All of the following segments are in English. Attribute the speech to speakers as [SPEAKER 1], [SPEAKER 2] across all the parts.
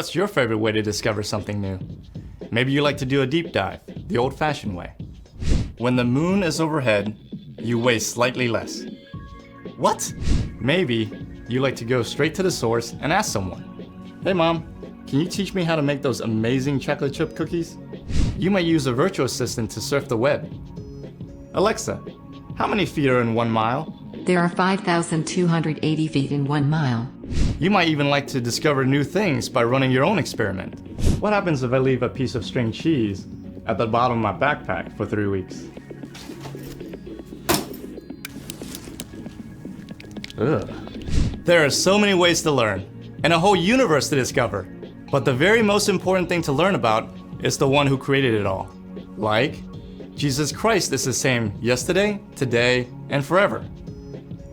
[SPEAKER 1] What's your favorite way to discover something new? Maybe you like to do a deep dive, the old-fashioned way. When the moon is overhead, you weigh slightly less. What? Maybe you like to go straight to the source and ask someone, "Hey mom, can you teach me how to make those amazing chocolate chip cookies?" You might use a virtual assistant to surf the web. Alexa, how many feet are in 1 mile?
[SPEAKER 2] There are 5,280 feet in 1 mile.
[SPEAKER 1] You might even like to discover new things by running your own experiment. What happens if I leave a piece of string cheese at the bottom of my backpack for 3 weeks? Ugh. There are so many ways to learn, and a whole universe to discover. But the very most important thing to learn about is the one who created it all. Like, Jesus Christ is the same yesterday, today, and forever.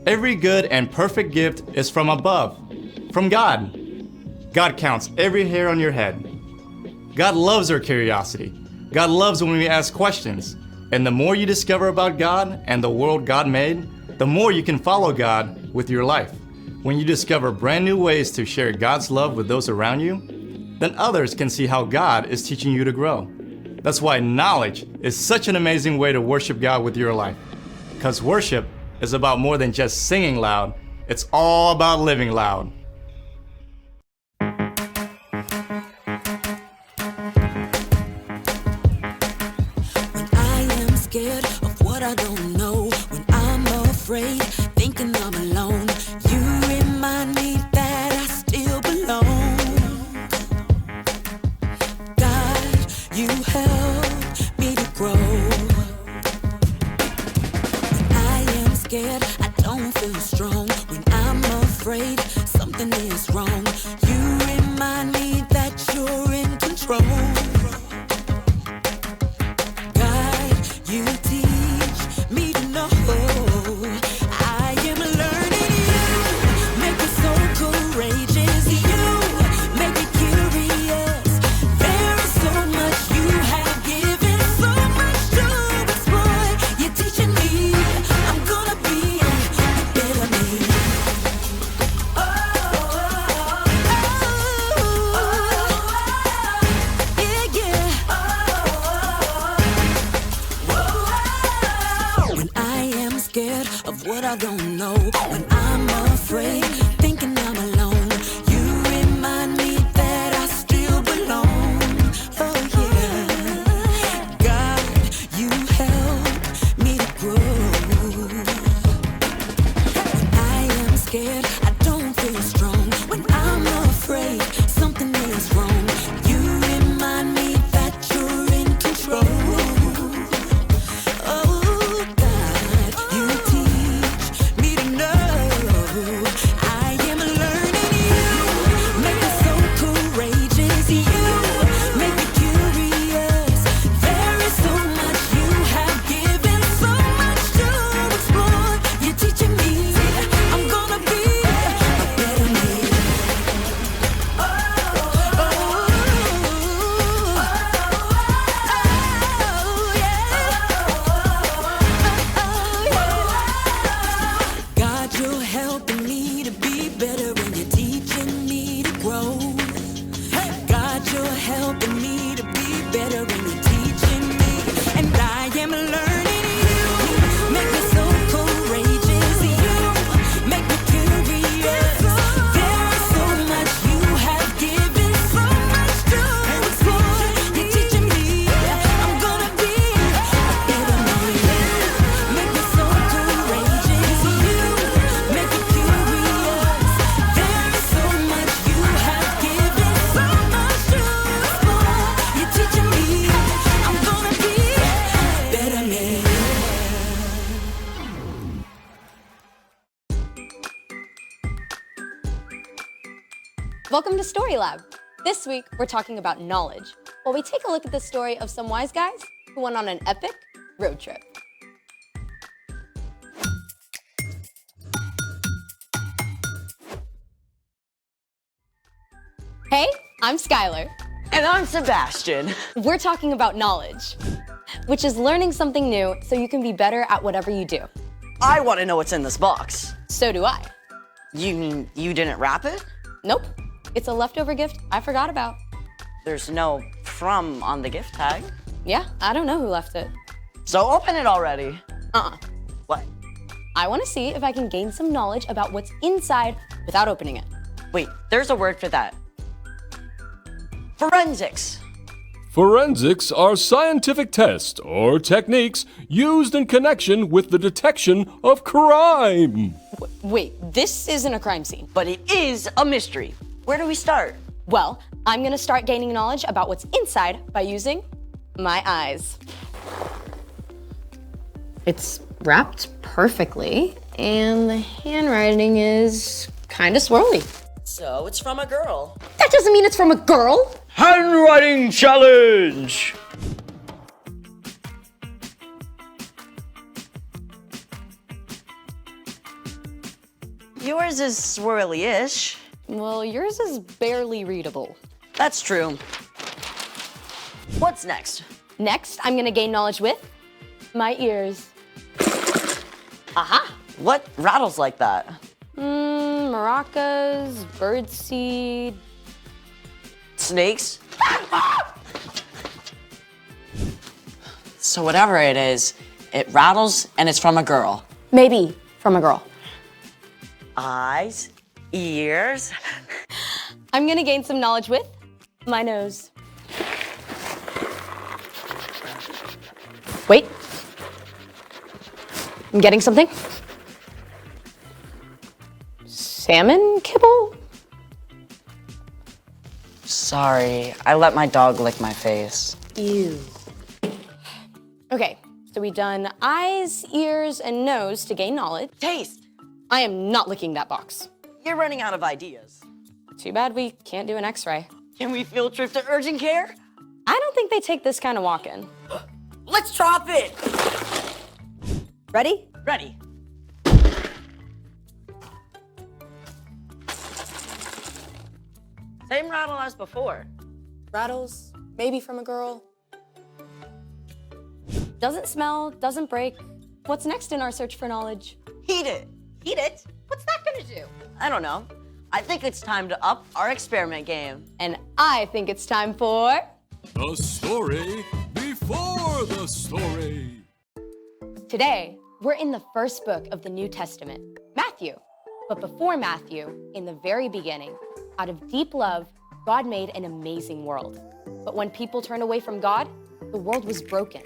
[SPEAKER 1] Every good and perfect gift is from above, from God. God counts every hair on your head. God loves our curiosity. God loves when we ask questions. And the more you discover about God and the world God made, the more you can follow God with your life. When you discover brand new ways to share God's love with those around you, then others can see how God is teaching you to grow. That's why knowledge is such an amazing way to worship God with your life. Because worship is about more than just singing loud. It's all about living loud.
[SPEAKER 3] When I am scared of what I don't know, when I'm afraid, thinking I'm alone, you remind me that I still belong. God, you help me to grow. Scared, I don't feel strong. When I'm afraid, something is wrong. You remind me that you're in control. God, you teach me to know. I am learning you, make me so courageous. You make me curious. There is so much you have given, so much to explore. You're teaching me. I'm gonna be a better me. When I am scared of what I don't know, when I'm afraid, thinking I'm alone, you remind me that I still belong. Oh yeah, God, you help me to grow. When I am scared, I don't feel strong. When I'm afraid, something is wrong. You remind me that you're in control. Oh God, you teach me to know. I am learning you, make me so courageous. You make me curious. There is so much you have given, so much to explore. You're teaching me. I'm gonna be a better me. God, you're helping me to be better, and you're teaching me to grow. God, you're helping me to be better, and you're teaching me, and I am learning you. Make me so courageous. You make me curious. There is so much you have given, so much to explore. You're teaching me. I'm gonna be a better me. Make me so courageous. You make me curious. There is so much you have given, so much to explore. You're teaching me. I'm gonna be a better me.
[SPEAKER 4] Welcome to Story Lab. This week, we're talking about knowledge, while we take a look at the story of some wise guys who went on an epic road trip. Hey, I'm Skylar.
[SPEAKER 5] And I'm Sebastian.
[SPEAKER 4] We're talking about knowledge, which is learning something new so you can be better at whatever you do.
[SPEAKER 5] I want to know what's in this box.
[SPEAKER 4] So do I.
[SPEAKER 5] You mean you didn't wrap it?
[SPEAKER 4] Nope. It's a leftover gift I forgot about.
[SPEAKER 5] There's no from on the gift tag.
[SPEAKER 4] Yeah, I don't know who left it.
[SPEAKER 5] So open it already. What?
[SPEAKER 4] I want to see if I can gain some knowledge about what's inside without opening it.
[SPEAKER 5] Wait, there's a word for that. Forensics.
[SPEAKER 6] Forensics are scientific tests or techniques used in connection with the detection of crime.
[SPEAKER 4] Wait, this isn't a crime scene.
[SPEAKER 5] But it is a mystery. Where do we start?
[SPEAKER 4] Well, I'm gonna start gaining knowledge about what's inside by using my eyes. It's wrapped perfectly, and the handwriting is kind of swirly.
[SPEAKER 5] So it's from a girl.
[SPEAKER 4] That doesn't mean it's from a girl.
[SPEAKER 7] Handwriting challenge!
[SPEAKER 5] Yours is swirly-ish.
[SPEAKER 4] Well, yours is barely readable.
[SPEAKER 5] That's true. What's next?
[SPEAKER 4] Next, I'm gonna gain knowledge with my ears.
[SPEAKER 5] Aha! What rattles like that?
[SPEAKER 4] Maracas, birdseed.
[SPEAKER 5] Snakes? So whatever it is, it rattles and it's from a girl.
[SPEAKER 4] Maybe from a girl.
[SPEAKER 5] Eyes, ears.
[SPEAKER 4] I'm gonna gain some knowledge with my nose. Wait. I'm getting something. Salmon kibble?
[SPEAKER 5] Sorry, I let my dog lick my face.
[SPEAKER 4] Ew. Okay, so we've done eyes, ears, and nose to gain knowledge.
[SPEAKER 5] Taste!
[SPEAKER 4] I am not licking that box.
[SPEAKER 5] You're running out of ideas.
[SPEAKER 4] Too bad we can't do an x-ray.
[SPEAKER 5] Can we field trip to urgent care?
[SPEAKER 4] I don't think they take this kind of walk-in.
[SPEAKER 5] Let's drop it!
[SPEAKER 4] Ready?
[SPEAKER 5] Ready. Same rattle as before.
[SPEAKER 4] Rattles, maybe from a girl. Doesn't smell, doesn't break. What's next in our search for knowledge?
[SPEAKER 5] Heat it. Heat it?
[SPEAKER 4] What's that gonna do?
[SPEAKER 5] I don't know. I think it's time to up our experiment game.
[SPEAKER 4] And I think it's time for...
[SPEAKER 6] The story before the story.
[SPEAKER 4] Today, we're in the first book of the New Testament, Matthew. But before Matthew, in the very beginning, out of deep love, God made an amazing world. But when people turned away from God, the world was broken.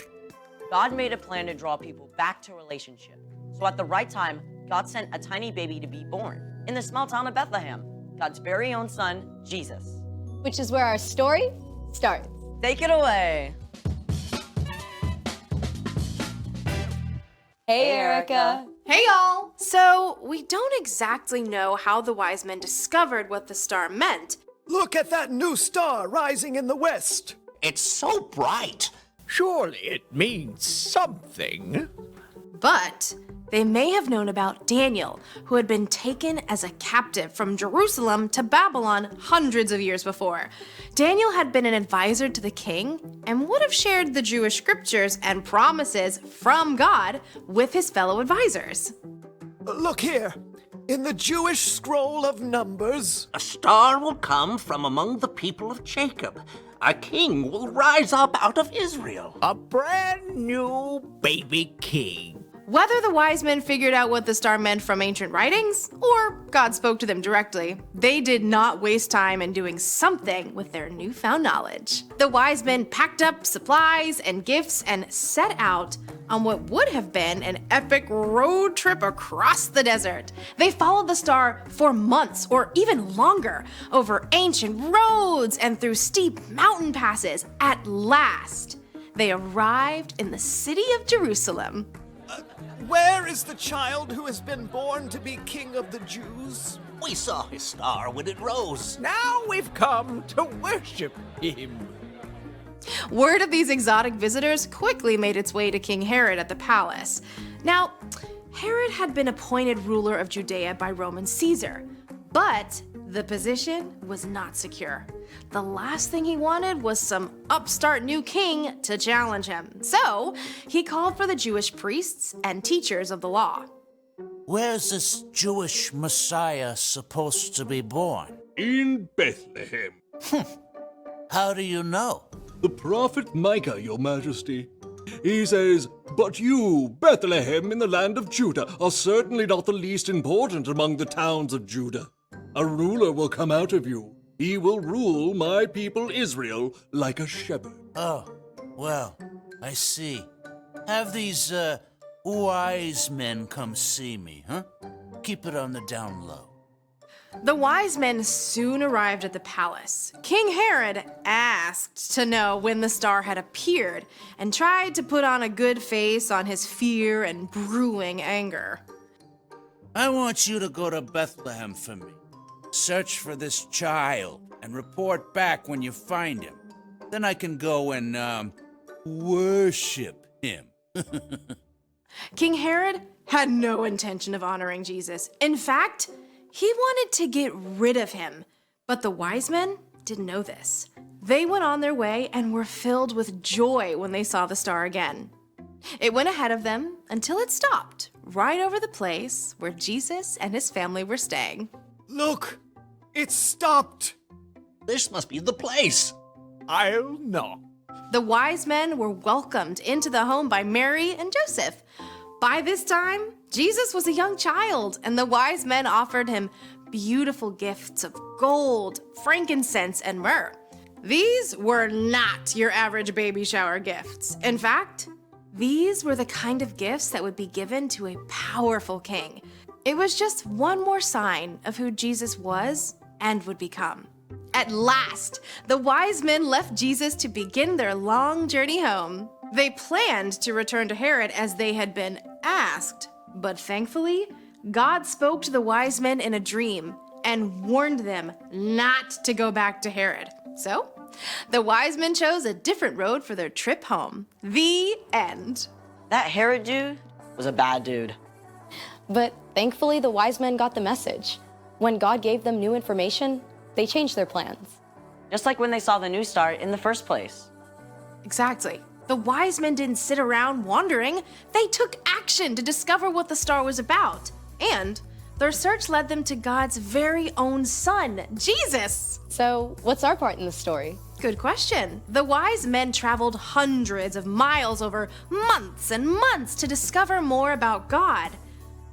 [SPEAKER 5] God made a plan to draw people back to relationship. So at the right time, God sent a tiny baby to be born in the small town of Bethlehem, God's very own son, Jesus.
[SPEAKER 4] Which is where our story starts.
[SPEAKER 5] Take it away.
[SPEAKER 4] Hey, Erica.
[SPEAKER 8] Hey y'all! So, we don't exactly know how the wise men discovered what the star meant.
[SPEAKER 9] Look at that new star rising in the west.
[SPEAKER 7] It's so bright. Surely it means something.
[SPEAKER 8] But they may have known about Daniel, who had been taken as a captive from Jerusalem to Babylon hundreds of years before. Daniel had been an advisor to the king and would have shared the Jewish scriptures and promises from God with his fellow advisors.
[SPEAKER 9] Look here. In the Jewish scroll of Numbers,
[SPEAKER 7] A star will come from among the people of Jacob. A king will rise up out of Israel. A brand new baby king.
[SPEAKER 8] Whether the wise men figured out what the star meant from ancient writings, or God spoke to them directly, they did not waste time in doing something with their newfound knowledge. The wise men packed up supplies and gifts and set out on what would have been an epic road trip across the desert. They followed the star for months or even longer, over ancient roads and through steep mountain passes. At last, they arrived in the city of Jerusalem.
[SPEAKER 9] where is the child who has been born to be King of the Jews?
[SPEAKER 7] We saw his star when it rose.
[SPEAKER 9] Now we've come to worship him.
[SPEAKER 8] Word of these exotic visitors quickly made its way to King Herod at the palace. Now, Herod had been appointed ruler of Judea by Roman Caesar, but the position was not secure. The last thing he wanted was some upstart new king to challenge him. So, he called for the Jewish priests and teachers of the law.
[SPEAKER 10] Where's this Jewish Messiah supposed to be born?
[SPEAKER 6] in Bethlehem.
[SPEAKER 10] How do you know?
[SPEAKER 6] The prophet Micah, your majesty. He says, "But you, Bethlehem in the land of Judah, are certainly not the least important among the towns of Judah. A ruler will come out of you. He will rule my people Israel like a shepherd."
[SPEAKER 10] Oh, well, I see. Have these, wise men come see me, huh? Keep it on the down low.
[SPEAKER 8] The wise men soon arrived at the palace. King Herod asked to know when the star had appeared and tried to put on a good face on his fear and brewing anger.
[SPEAKER 10] I want you to go to Bethlehem for me. Search for this child and report back when you find him. Then I can go and, worship him.
[SPEAKER 8] King Herod had no intention of honoring Jesus. In fact, he wanted to get rid of him. But the wise men didn't know this. They went on their way and were filled with joy when they saw the star again. It went ahead of them until it stopped right over the place where Jesus and his family were staying.
[SPEAKER 9] Look! It stopped!
[SPEAKER 7] This must be the place.
[SPEAKER 9] I'll knock.
[SPEAKER 8] The wise men were welcomed into the home by Mary and Joseph. By this time, Jesus was a young child, and the wise men offered him beautiful gifts of gold, frankincense, and myrrh. These were not your average baby shower gifts. In fact, these were the kind of gifts that would be given to a powerful king. It was just one more sign of who Jesus was and would become. At last, the wise men left Jesus to begin their long journey home. They planned to return to Herod as they had been asked, but thankfully, God spoke to the wise men in a dream and warned them not to go back to Herod. So, the wise men chose a different road for their trip home. The end.
[SPEAKER 5] That Herod dude was a bad dude.
[SPEAKER 4] But thankfully, the wise men got the message. When God gave them new information, they changed their plans.
[SPEAKER 5] Just like when they saw the new star in the first place.
[SPEAKER 8] Exactly. The wise men didn't sit around wondering. They took action to discover what the star was about. And their search led them to God's very own son, Jesus.
[SPEAKER 4] So, what's our part in the story?
[SPEAKER 8] Good question. The wise men traveled hundreds of miles over months and months to discover more about God.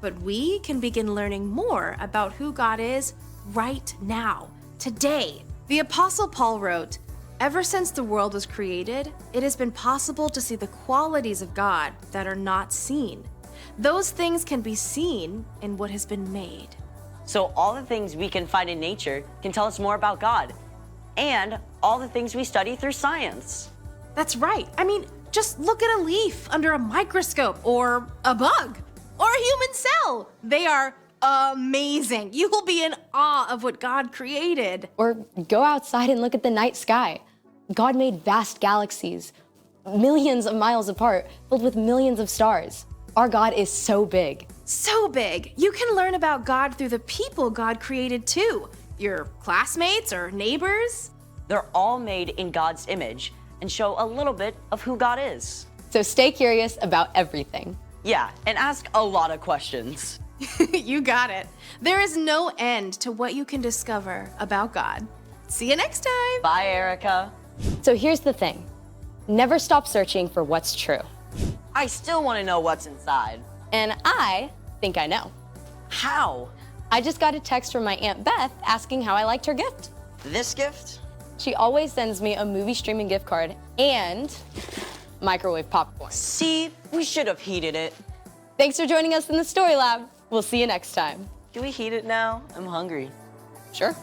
[SPEAKER 8] But we can begin learning more about who God is right now, today. The Apostle Paul wrote, "Ever since the world was created, it has been possible to see the qualities of God that are not seen. Those things can be seen in what has been made."
[SPEAKER 5] So all the things we can find in nature can tell us more about God. And all the things we study through science.
[SPEAKER 8] That's right. I mean, just look at a leaf under a microscope, or a bug, or a human cell. They are amazing. You will be in awe of what God created.
[SPEAKER 4] Or go outside and look at the night sky. God made vast galaxies, millions of miles apart, filled with millions of stars. Our God is so big.
[SPEAKER 8] So big. You can learn about God through the people God created too. Your classmates or neighbors.
[SPEAKER 5] They're all made in God's image and show a little bit of who God is.
[SPEAKER 4] So stay curious about everything.
[SPEAKER 5] Yeah, and ask a lot of questions.
[SPEAKER 8] You got it. There is no end to what you can discover about God. See you next time.
[SPEAKER 5] Bye, Erica.
[SPEAKER 4] So here's the thing. Never stop searching for what's true.
[SPEAKER 5] I still want to know what's inside.
[SPEAKER 4] And I think I know.
[SPEAKER 5] How?
[SPEAKER 4] I just got a text from my Aunt Beth asking how I liked her gift.
[SPEAKER 5] This gift?
[SPEAKER 4] She always sends me a movie streaming gift card and microwave popcorn.
[SPEAKER 5] See, we should have heated it.
[SPEAKER 4] Thanks for joining us in the Story Lab. We'll see you next time.
[SPEAKER 5] Do we heat it now? I'm hungry.
[SPEAKER 4] Sure.